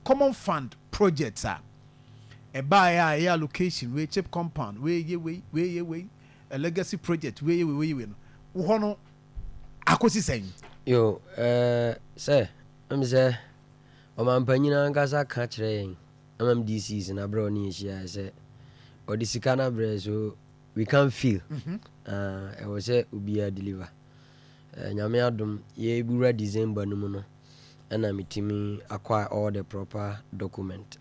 common fund projects are a buy a location we chip compound we a legacy project we no akosi sen yo say I'm say o man panyina ngasa ka kire yen am DCs na bro ni hia say o di sikana bre so we can feel e was say ubia deliver nyame adom ye bura December no mu no na mitimi acquire all the proper document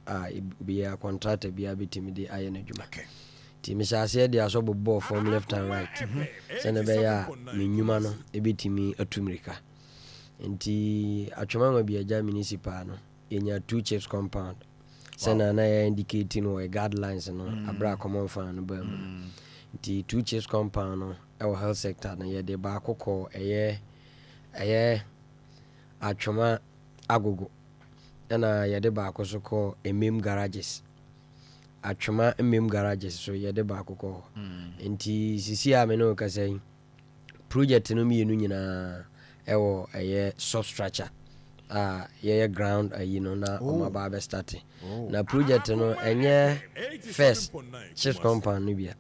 be a contractor be abitimi de aye na djuma timi shase de aso bobo from left and right sene be ya menwuma no ebitimi atumrika enti Atwima Nwabiagya municipal no yenya 2 chiefs compound sene na ya indicating no guidelines no abra common fan no ba mu enti 2 chiefs compound no our health sector na ye de ba akoko eye Atwima agogo na yede ba akoso ko emem garages Atwima emem garages so yede ba akoko enti sisi a me no ka say project no mi enu nyina ewo eye substructure ye ground na o ba be start na project no enye first chief compound no bia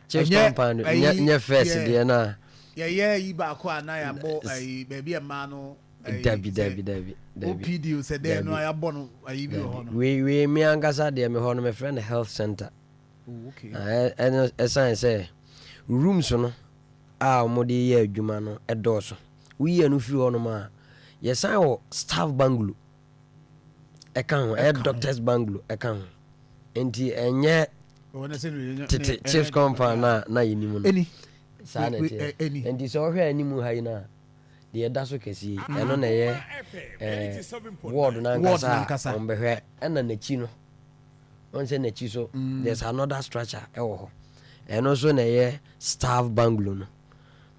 chief compound enye first de na ye yi ba ko anaya bo baby ma no Dabi. OPD said there no I born ayibi ho no. We me angasa de me ho no me friend health center. Oh okay. And esan say rooms no omodi ye adwuma no edoso. We ye no firi ho no ma. Yesan wo staff bungalow. E kan ho doctors bungalow e kan ho. Enti enye chief compound na yenimu no. Eni. Sa na te. Enti so hwe animu ha na de daso kesi eno na ye ward na nkasa ombehwe ena na chi no on se na chi so there's another structure ewo ho eno so na ye staff bungalow no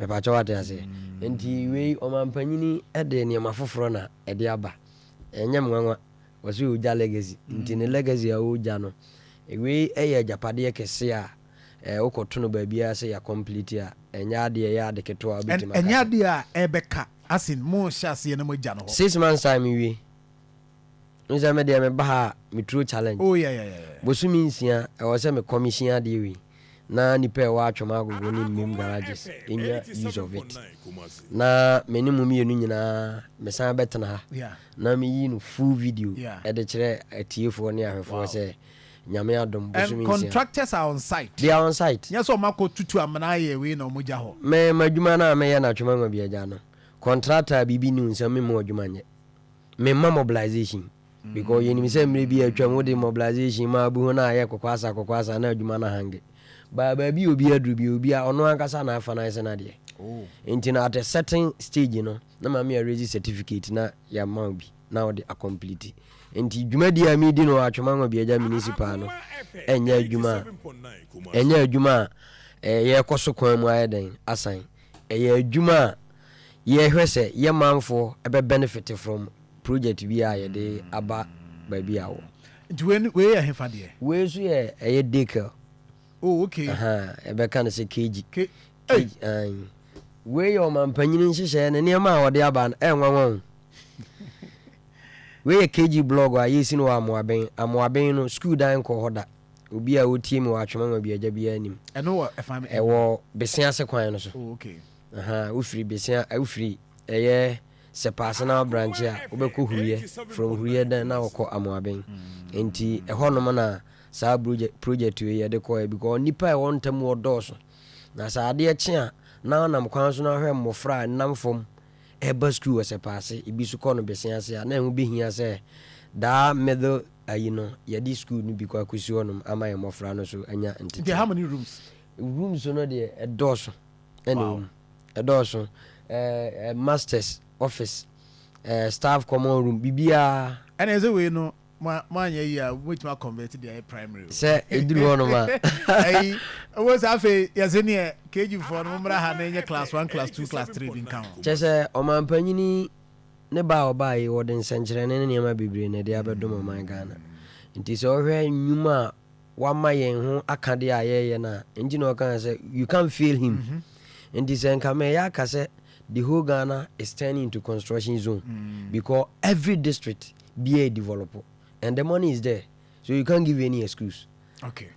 me pa chawa te ase enti we o mampanyini ede ne mafoforo na ede aba enyem nwanwa wasi uja legacy enti ne legacy a uja no we eye japade kese a okoto no ba bia se ya complete a enya de ya de keto a bitima enya de a ebeka asin mo shase na mo gya no 6 months time wi nza me de me ba me true challenge oh yeah bosumi nsia e wo se me commission ade wi na nipa e wa Atwima agogo ni mem garages enya use of it na menimu mi enu nyina me san betena ha na me yi no full video e de kire atiefo ne ahwefo se nyame adom bosumi nsia contractors are on site. They are on site. Yes o mako tutu amana ye we na omugya ho me madwuma na me ye na Atwima Nwabiagya no contractor bibi ni nsa me mo adwuma nye me mobilization because you say me bi atwa de mobilization ma bu na aye kokwasa na adwuma na hange ba bi obi adru bi obi a ono ankasa na afa na ese na de enti na at a certain stage no na ma me raise certificate na ya ma bi na odi complete enti dwuma dia mi di no Atwima Nwabiagya municipal no enya adwuma ye koso kwan mu aye den asan adwuma ye hwese ye manfo ebe benefit from project bi a ye de aba ba bi awo nti we ye hefa de we so ye decal oh okay ebe kan se kg we yo mampanyini nhihye ne ne ma wode aba enwanwan we ye kg blog a yesi no amoaben no school dan ko hoda obi a wotie mi wa Atwima Nwabiagya bi anim eno wo efam ewo besia se kwan no so oh okay ufiri besia ufiri eye se personal branch a obeko huye from huye dan na woko amoaben enti eho no na sa project we ye de ko because nipa e won tam wodoso na sa ade e chia na nam kwan so na hwe mmofra nam fom eba school se passe ibi su ko no besia se na hu behia se da middle ye di school ni bi kwa akusi onum ama ye mmofra no so anya entity. How many rooms no de edoso ene edoso masters office staff common room bibia and as a way no manya ya which ma convert the primary say eduru ono ma ai was afi yazeni KG for no mra ha na enye class 1 class 2 class 3 bin kan chese o mampanyini ne ba oba yi wodin senjere ne ne ma bibre ne de abedom man Ghana nti so hwe nyuma wa ma yen ho akade ayeye na engi no kan say you can't feel him nti sen kame ya ka say the whole Ghana is turning into construction zone because every district be a developer, and the money is there, so you can't give any excuse. Okay.